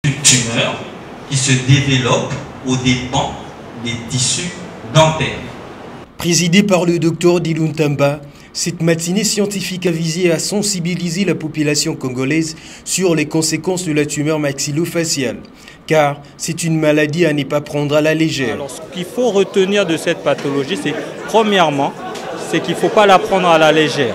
Une tumeur qui se développe aux dépens des tissus dentaires. Présidée par le docteur Dilun Tamba, cette matinée scientifique a visé à sensibiliser la population congolaise sur les conséquences de la tumeur maxillofaciale, car c'est une maladie à ne pas prendre à la légère. Alors, ce qu'il faut retenir de cette pathologie, c'est premièrement, c'est qu'il ne faut pas la prendre à la légère.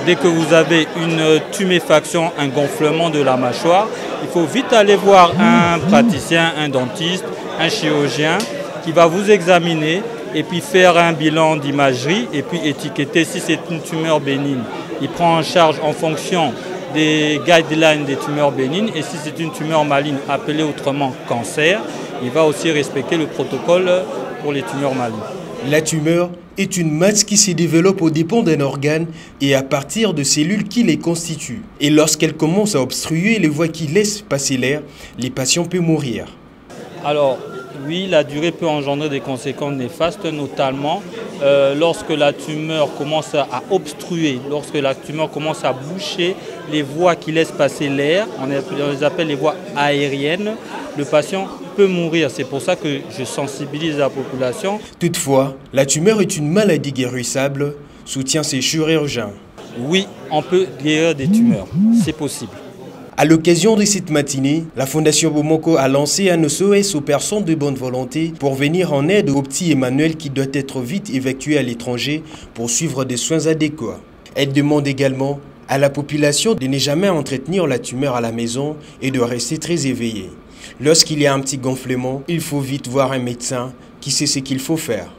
Dès que vous avez une tuméfaction, un gonflement de la mâchoire, il faut vite aller voir un praticien, un dentiste, un chirurgien qui va vous examiner et puis faire un bilan d'imagerie et puis étiqueter si c'est une tumeur bénigne. Il prend en charge en fonction des guidelines des tumeurs bénignes et si c'est une tumeur maligne appelée autrement cancer, il va aussi respecter le protocole pour les tumeurs malignes. La tumeur est une masse qui se développe aux dépens d'un organe et à partir de cellules qui les constituent. Et lorsqu'elle commence à obstruer les voies qui laissent passer l'air, les patients peuvent mourir. Alors, oui, la durée peut engendrer des conséquences néfastes, notamment lorsque la tumeur commence à obstruer, lorsque la tumeur commence à boucher les voies qui laissent passer l'air, on les appelle les voies aériennes, le patient peut mourir. C'est pour ça que je sensibilise la population. Toutefois, la tumeur est une maladie guérissable, soutient ses chirurgiens. Oui, on peut guérir des tumeurs, c'est possible. À l'occasion de cette matinée, la Fondation Bomoko a lancé un SOS aux personnes de bonne volonté pour venir en aide au petit Emmanuel qui doit être vite évacué à l'étranger pour suivre des soins adéquats. Elle demande également à la population de ne jamais entretenir la tumeur à la maison et de rester très éveillé. Lorsqu'il y a un petit gonflement, il faut vite voir un médecin qui sait ce qu'il faut faire.